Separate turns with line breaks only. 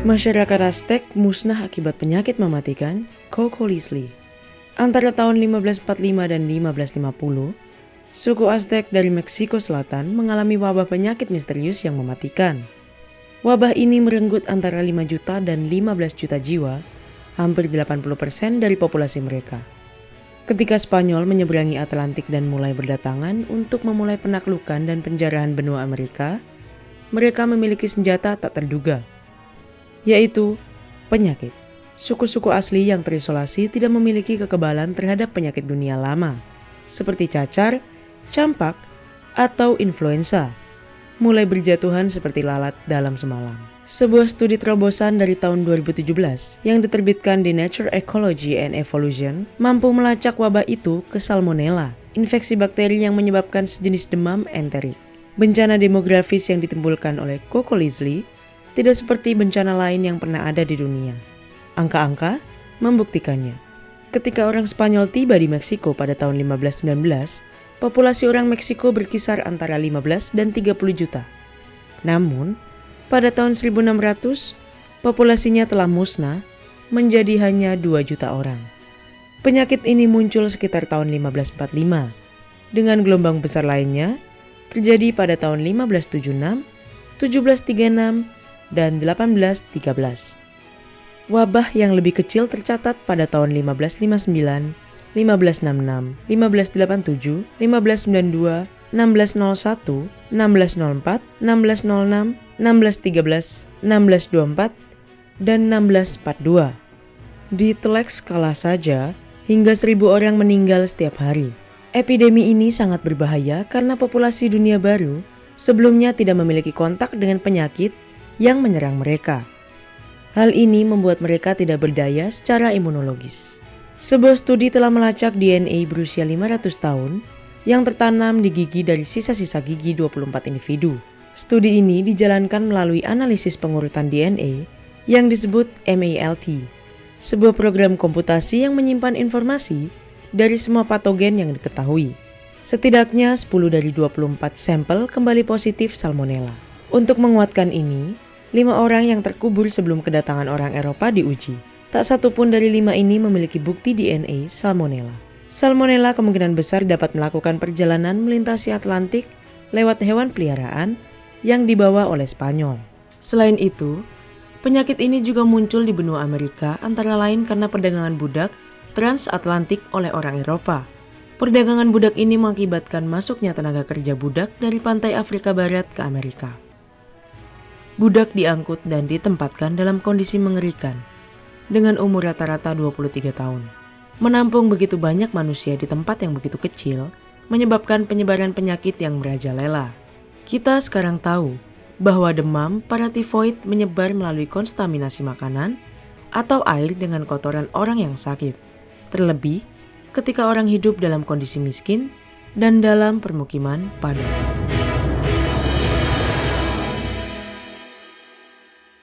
Masyarakat Aztec musnah akibat penyakit mematikan Cocolisli. Antara tahun 1545 dan 1550, suku Aztec dari Meksiko Selatan mengalami wabah penyakit misterius yang mematikan. Wabah ini merenggut antara 5 juta dan 15 juta jiwa, hampir 80% dari populasi mereka. Ketika Spanyol menyeberangi Atlantik dan mulai berdatangan untuk memulai penaklukan dan penjarahan benua Amerika, mereka memiliki senjata tak terduga, yaitu penyakit. Suku-suku asli yang terisolasi tidak memiliki kekebalan terhadap penyakit dunia lama, seperti cacar, campak, atau influenza, mulai berjatuhan seperti lalat dalam semalam. Sebuah studi terobosan dari tahun 2017 yang diterbitkan di Nature Ecology and Evolution mampu melacak wabah itu ke Salmonella, infeksi bakteri yang menyebabkan sejenis demam enterik. Bencana demografis yang ditimbulkan oleh Cocolisli tidak seperti bencana lain yang pernah ada di dunia. Angka-angka membuktikannya. Ketika orang Spanyol tiba di Meksiko pada tahun 1519, populasi orang Meksiko berkisar antara 15 dan 30 juta. Namun, pada tahun 1600, populasinya telah musnah menjadi hanya 2 juta orang. Penyakit ini muncul sekitar tahun 1545, dengan gelombang besar lainnya terjadi pada tahun 1576, 1736, dan 1813. Wabah yang lebih kecil tercatat pada tahun 1559, 1566, 1587, 1592, 1601, 1604, 1606, 1613, 1624, dan 1642. Di Tlex kalah saja, hingga 1.000 orang meninggal setiap hari. Epidemi ini sangat berbahaya karena populasi dunia baru sebelumnya tidak memiliki kontak dengan penyakit yang menyerang mereka. Hal ini membuat mereka tidak berdaya secara imunologis. Sebuah studi telah melacak DNA berusia 500 tahun yang tertanam di gigi dari sisa-sisa gigi 24 individu. Studi ini dijalankan melalui analisis pengurutan DNA yang disebut MALT, sebuah program komputasi yang menyimpan informasi dari semua patogen yang diketahui. Setidaknya 10 dari 24 sampel kembali positif Salmonella. Untuk menguatkan ini, 5 orang yang terkubur sebelum kedatangan orang Eropa diuji. Tak satu pun dari 5 ini memiliki bukti DNA Salmonella. Salmonella kemungkinan besar dapat melakukan perjalanan melintasi Atlantik lewat hewan peliharaan yang dibawa oleh Spanyol. Selain itu, penyakit ini juga muncul di benua Amerika antara lain karena perdagangan budak transatlantik oleh orang Eropa. Perdagangan budak ini mengakibatkan masuknya tenaga kerja budak dari pantai Afrika Barat ke Amerika. Budak diangkut dan ditempatkan dalam kondisi mengerikan, dengan umur rata-rata 23 tahun. Menampung begitu banyak manusia di tempat yang begitu kecil, menyebabkan penyebaran penyakit yang merajalela. Kita sekarang tahu bahwa demam paratifoid menyebar melalui kontaminasi makanan atau air dengan kotoran orang yang sakit. Terlebih ketika orang hidup dalam kondisi miskin dan dalam permukiman padat.